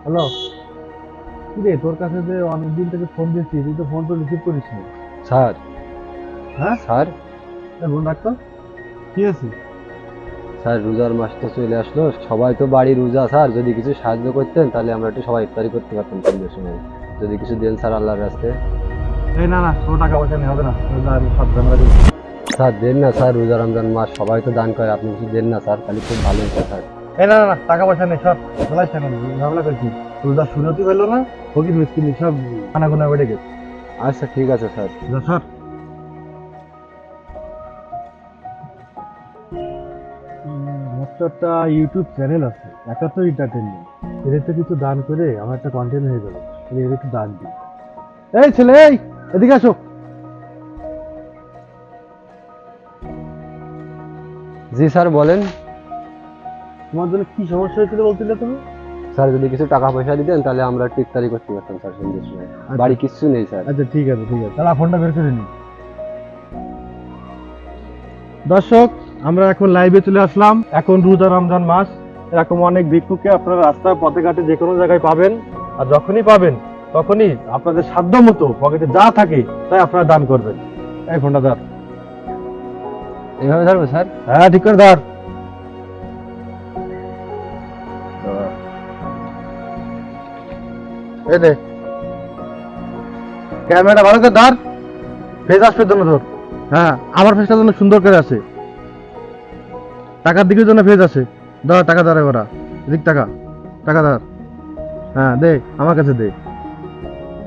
Hello, কি রে তোর কাছে যে অনেকদিন থেকে ফোন দিচ্ছি তুই তো ফোন তো রিসিভ করিস না। স্যার। হ্যাঁ, স্যার। ফোন রাখতো। কি আছে? স্যার, রোজার মাস তো চলে আসলো, সবাই তো বাড়ি রোজা। স্যার, যদি কিছু সাহায্য করতেন তাহলে আমরা একটু সবাই ইফতারি করতে পারতাম সন্ধ্যের সময়। যদি কিছু দেন স্যার, আল্লাহর রাস্তে। এই না না, কোনো টাকা পয়সা নেই, হবে না। আমি সব ঝামেলা দিচ্ছি। স্যার দেন না স্যার, রোজা রমজান মাস সবাই তো দান করে, আপনি কিছু দেন না স্যার, তাহলে খুব ভালো হতো স্যার। এই না না না, টাকা পয়সা নেই, সব ঝামেলা কেন ঝামেলা করছি। রোজা শুরু হতে পারলো না, ফকির মিসকিন সব খানা গোনা বেড়ে গেছে। আচ্ছা ঠিক আছে স্যার। যা স্যার। আমার তো একটা ইউটিউব চ্যানেল আছে, একটা তো এন্টারটেনমেন্ট। এদের তো কিছু দান করে আমার একটা কন্টেন্ট হয়ে যাবে, এদের একটু দান দিই। এই ছেলে, এই এদিকে আসো। জি স্যার বলেন। তোমার জন্য কি সমস্যা হয়েছিল বলছিলে তুমি? স্যার, যদি কিছু টাকা পয়সা দিতেন তাহলে আমরা একটু ইফতারি করতে পারতাম স্যার সন্ধ্যের সময়। আচ্ছা। বাড়ি কিচ্ছু নেই স্যার। আচ্ছা ঠিক আছে ঠিক আছে, তাহলে ফোনটা বের করে নি। দর্শক, আমরা এখন লাইভে চলে আসলাম। এখন রোজা রমজান মাস, এরকম অনেক ভিক্ষুককে আপনারা রাস্তায় পথে ঘাটে যে কোনো জায়গায় পাবেন। আর যখনই পাবেন তখনই আপনাদের সাধ্য মতো পকেটে যা থাকে তাই আপনারা দান করবেন। এই ফোনটা ধর। এইভাবে ধরবো স্যার? হ্যাঁ ঠিক করে ধর। এই দে, ক্যামেরা ভালো করে ধর, ফেস আসবে জন্য ধর। হ্যাঁ, আমার ফেসটা যেন সুন্দর করে আসে, টাকার দিকের জন্য ফেস আসে। ধর টাকা ধরে ওরা, এদিক টাকা, টাকা ধর। হ্যাঁ দে, আমার কাছে দে।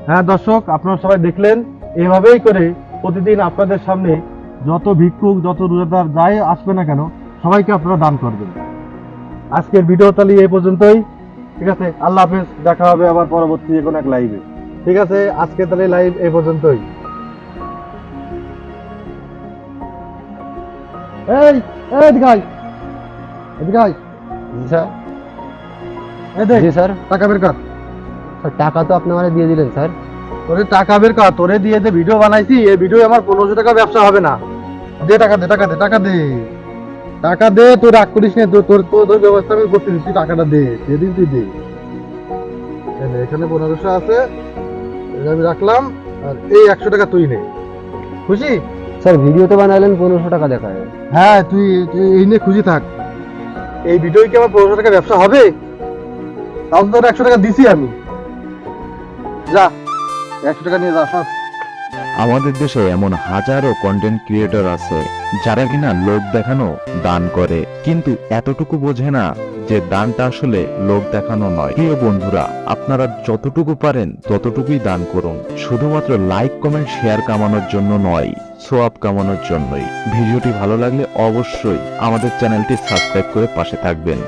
হ্যাঁ দর্শক, আপনারা সবাই দেখলেন, এভাবেই করে প্রতিদিন আপনাদের সামনে যত ভিক্ষুক যত রোজাদার যাই আসবে না কেন সবাইকে আপনারা দান করবেন। আজকের ভিডিও তাহলে এই পর্যন্তই। ঠিক আছে, আল্লাহ হাফেজ, দেখা হবে আবার পরবর্তী যে কোনো এক লাইভে। ঠিক আছে, আজকে তাহলে লাইভ এই পর্যন্তই। এই এই এদিকে আয়, এদিকে আয়। জি স্যার। এই দেখ, জি স্যার। টাকা বের কর। স্যার, টাকা তো আপনি আমাকে দিয়ে দিলেন স্যার। তোরে টাকা বের কর, তোরে দিয়ে যে ভিডিও বানাইছি এই ভিডিও আমার 1500 টাকা ব্যবসা হবে না। দে টাকা দে, টাকা দে, টাকা দে, টাকা দে। তুই রাগ করিস না, তোর তোর তোর তোর ব্যবস্থা আমি করতে দিচ্ছি, টাকাটা দে, সেদিন তুই দে। এই নে, এখানে 1500 আছে, এটা আমি রাখলাম। আর এই 100 টাকা তুই নে। খুশি? স্যার, ভিডিও তো বানালেন, 1500 টাকা দেখায়। হ্যাঁ, তুই তুই এই নিয়ে খুশি থাক। এই ভিডিও কি আমার 1500 টাকা ব্যবসা হবে? তাও তো তোর 100 টাকা দিছি আমি। যা, 100 টাকা নিয়ে যা সব। আমাদের দেশে এমন হাজারো কন্টেন্ট ক্রিয়েটর আছে যারা কিনা লোক দেখানো দান করে, কিন্তু এতটুকু বোঝে না যে দানটা আসলে লোক দেখানো নয়। প্রিয় বন্ধুরা, আপনারা যতটুকু পারেন ততটুকুই দান করুন, শুধুমাত্র লাইক কমেন্ট শেয়ার কামানোর জন্য নয়, সোয়াব কামানোর জন্যই। ভিডিওটি ভালো লাগলে অবশ্যই আমাদের চ্যানেলটি সাবস্ক্রাইব করে পাশে থাকবেন।